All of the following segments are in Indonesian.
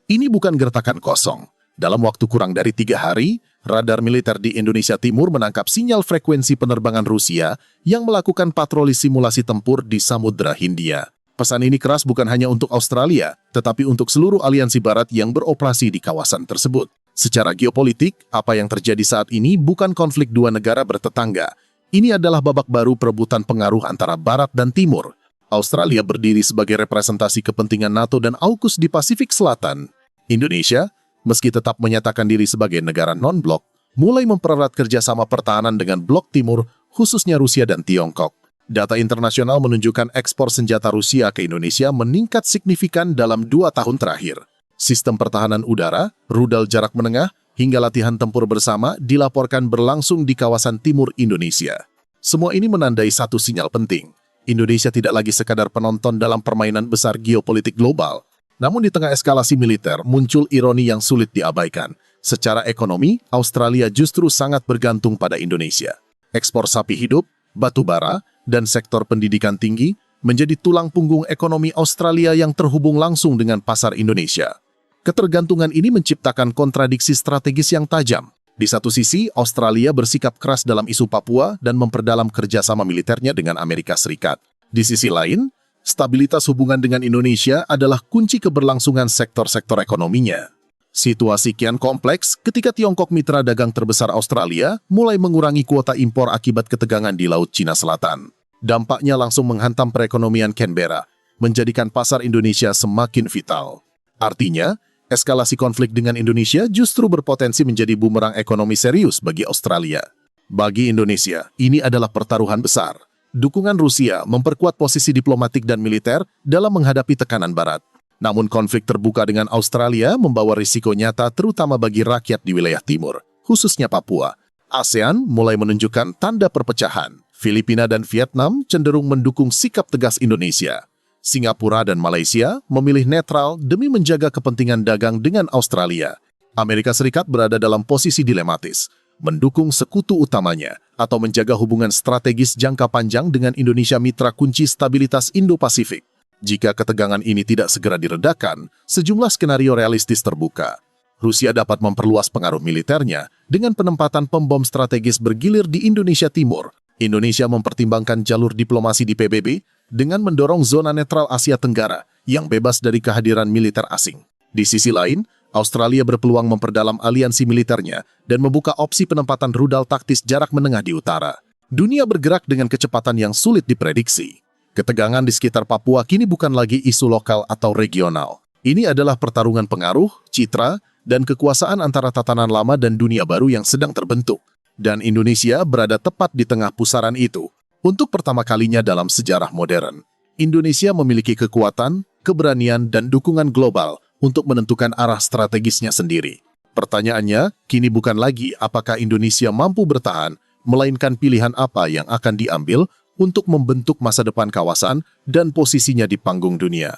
Ini bukan gertakan kosong. Dalam waktu kurang dari 3 hari, radar militer di Indonesia Timur menangkap sinyal frekuensi penerbangan Rusia yang melakukan patroli simulasi tempur di Samudra Hindia. Pesan ini keras bukan hanya untuk Australia, tetapi untuk seluruh aliansi barat yang beroperasi di kawasan tersebut. Secara geopolitik, apa yang terjadi saat ini bukan konflik dua negara bertetangga. Ini adalah babak baru perebutan pengaruh antara Barat dan Timur. Australia berdiri sebagai representasi kepentingan NATO dan AUKUS di Pasifik Selatan. Indonesia, meski tetap menyatakan diri sebagai negara non-blok, mulai mempererat kerjasama pertahanan dengan blok Timur, khususnya Rusia dan Tiongkok. Data internasional menunjukkan ekspor senjata Rusia ke Indonesia meningkat signifikan dalam 2 tahun terakhir. Sistem pertahanan udara, rudal jarak menengah, hingga latihan tempur bersama dilaporkan berlangsung di kawasan timur Indonesia. Semua ini menandai satu sinyal penting. Indonesia tidak lagi sekadar penonton dalam permainan besar geopolitik global. Namun di tengah eskalasi militer, muncul ironi yang sulit diabaikan. Secara ekonomi, Australia justru sangat bergantung pada Indonesia. Ekspor sapi hidup, batu bara, dan sektor pendidikan tinggi menjadi tulang punggung ekonomi Australia yang terhubung langsung dengan pasar Indonesia. Ketergantungan ini menciptakan kontradiksi strategis yang tajam. Di satu sisi, Australia bersikap keras dalam isu Papua dan memperdalam kerjasama militernya dengan Amerika Serikat. Di sisi lain, stabilitas hubungan dengan Indonesia adalah kunci keberlangsungan sektor-sektor ekonominya. Situasi kian kompleks ketika Tiongkok mitra dagang terbesar Australia mulai mengurangi kuota impor akibat ketegangan di Laut Cina Selatan. Dampaknya langsung menghantam perekonomian Canberra, menjadikan pasar Indonesia semakin vital. Artinya, eskalasi konflik dengan Indonesia justru berpotensi menjadi bumerang ekonomi serius bagi Australia. Bagi Indonesia, ini adalah pertaruhan besar. Dukungan Rusia memperkuat posisi diplomatik dan militer dalam menghadapi tekanan Barat. Namun konflik terbuka dengan Australia membawa risiko nyata terutama bagi rakyat di wilayah timur, khususnya Papua. ASEAN mulai menunjukkan tanda perpecahan. Filipina dan Vietnam cenderung mendukung sikap tegas Indonesia. Singapura dan Malaysia memilih netral demi menjaga kepentingan dagang dengan Australia. Amerika Serikat berada dalam posisi dilematis, mendukung sekutu utamanya atau menjaga hubungan strategis jangka panjang dengan Indonesia mitra kunci stabilitas Indo-Pasifik. Jika ketegangan ini tidak segera diredakan, sejumlah skenario realistis terbuka. Rusia dapat memperluas pengaruh militernya dengan penempatan pembom strategis bergilir di Indonesia Timur. Indonesia mempertimbangkan jalur diplomasi di PBB dengan mendorong zona netral Asia Tenggara yang bebas dari kehadiran militer asing. Di sisi lain, Australia berpeluang memperdalam aliansi militernya dan membuka opsi penempatan rudal taktis jarak menengah di utara. Dunia bergerak dengan kecepatan yang sulit diprediksi. Ketegangan di sekitar Papua kini bukan lagi isu lokal atau regional. Ini adalah pertarungan pengaruh, citra, dan kekuasaan antara tatanan lama dan dunia baru yang sedang terbentuk. Dan Indonesia berada tepat di tengah pusaran itu. Untuk pertama kalinya dalam sejarah modern, Indonesia memiliki kekuatan, keberanian, dan dukungan global untuk menentukan arah strategisnya sendiri. Pertanyaannya, kini bukan lagi apakah Indonesia mampu bertahan, melainkan pilihan apa yang akan diambil untuk membentuk masa depan kawasan dan posisinya di panggung dunia.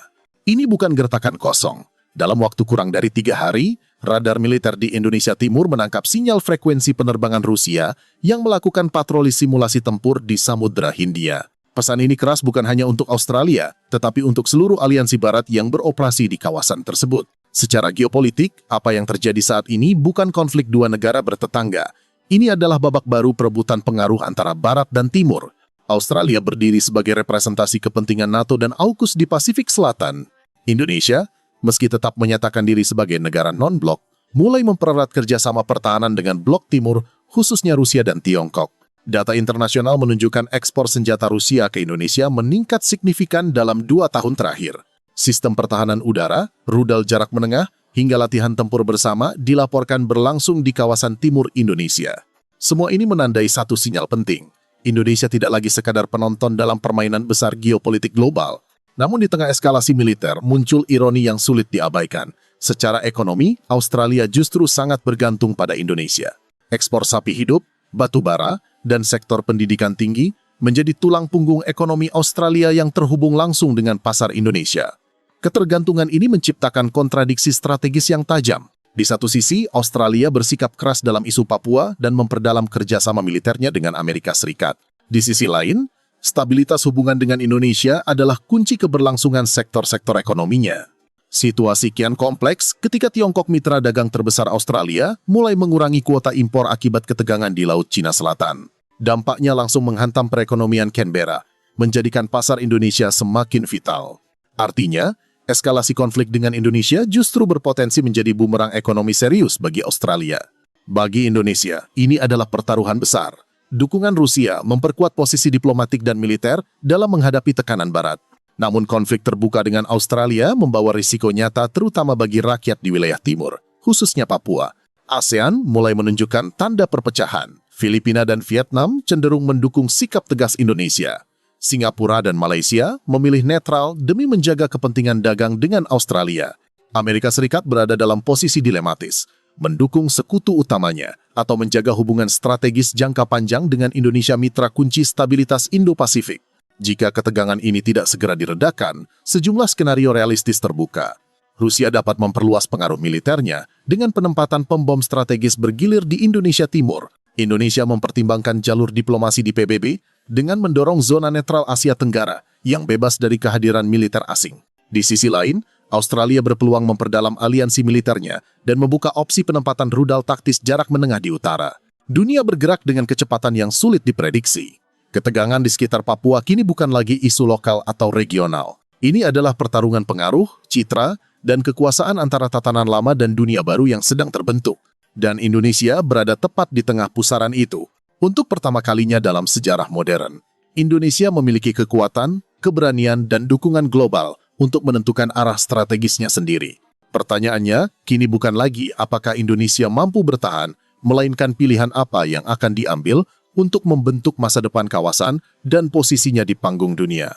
Ini bukan gertakan kosong. Dalam waktu kurang dari 3 hari, radar militer di Indonesia Timur menangkap sinyal frekuensi penerbangan Rusia yang melakukan patroli simulasi tempur di Samudra Hindia. Pesan ini keras bukan hanya untuk Australia, tetapi untuk seluruh aliansi barat yang beroperasi di kawasan tersebut. Secara geopolitik, apa yang terjadi saat ini bukan konflik dua negara bertetangga. Ini adalah babak baru perebutan pengaruh antara Barat dan Timur. Australia berdiri sebagai representasi kepentingan NATO dan AUKUS di Pasifik Selatan. Indonesia, meski tetap menyatakan diri sebagai negara non-blok, mulai mempererat kerjasama pertahanan dengan blok Timur, khususnya Rusia dan Tiongkok. Data internasional menunjukkan ekspor senjata Rusia ke Indonesia meningkat signifikan dalam 2 tahun terakhir. Sistem pertahanan udara, rudal jarak menengah, hingga latihan tempur bersama dilaporkan berlangsung di kawasan timur Indonesia. Semua ini menandai satu sinyal penting. Indonesia tidak lagi sekadar penonton dalam permainan besar geopolitik global. Namun di tengah eskalasi militer, muncul ironi yang sulit diabaikan. Secara ekonomi, Australia justru sangat bergantung pada Indonesia. Ekspor sapi hidup, batu bara, dan sektor pendidikan tinggi menjadi tulang punggung ekonomi Australia yang terhubung langsung dengan pasar Indonesia. Ketergantungan ini menciptakan kontradiksi strategis yang tajam. Di satu sisi, Australia bersikap keras dalam isu Papua dan memperdalam kerjasama militernya dengan Amerika Serikat. Di sisi lain, stabilitas hubungan dengan Indonesia adalah kunci keberlangsungan sektor-sektor ekonominya. Situasi kian kompleks ketika Tiongkok, mitra dagang terbesar Australia, mulai mengurangi kuota impor akibat ketegangan di Laut Cina Selatan. Dampaknya langsung menghantam perekonomian Canberra, menjadikan pasar Indonesia semakin vital. Artinya, eskalasi konflik dengan Indonesia justru berpotensi menjadi bumerang ekonomi serius bagi Australia. Bagi Indonesia, ini adalah pertaruhan besar. Dukungan Rusia memperkuat posisi diplomatik dan militer dalam menghadapi tekanan Barat. Namun konflik terbuka dengan Australia membawa risiko nyata terutama bagi rakyat di wilayah timur, khususnya Papua. ASEAN mulai menunjukkan tanda perpecahan. Filipina dan Vietnam cenderung mendukung sikap tegas Indonesia. Singapura dan Malaysia memilih netral demi menjaga kepentingan dagang dengan Australia. Amerika Serikat berada dalam posisi dilematis, mendukung sekutu utamanya atau menjaga hubungan strategis jangka panjang dengan Indonesia, mitra kunci stabilitas Indo-Pasifik. Jika ketegangan ini tidak segera diredakan, sejumlah skenario realistis terbuka. Rusia dapat memperluas pengaruh militernya dengan penempatan pembom strategis bergilir di Indonesia Timur. Indonesia mempertimbangkan jalur diplomasi di PBB dengan mendorong zona netral Asia Tenggara yang bebas dari kehadiran militer asing. Di sisi lain, Australia berpeluang memperdalam aliansi militernya dan membuka opsi penempatan rudal taktis jarak menengah di utara. Dunia bergerak dengan kecepatan yang sulit diprediksi. Ketegangan di sekitar Papua kini bukan lagi isu lokal atau regional. Ini adalah pertarungan pengaruh, citra, dan kekuasaan antara tatanan lama dan dunia baru yang sedang terbentuk. Dan Indonesia berada tepat di tengah pusaran itu. Untuk pertama kalinya dalam sejarah modern, Indonesia memiliki kekuatan, keberanian, dan dukungan global untuk menentukan arah strategisnya sendiri. Pertanyaannya, kini bukan lagi apakah Indonesia mampu bertahan, melainkan pilihan apa yang akan diambil untuk membentuk masa depan kawasan dan posisinya di panggung dunia.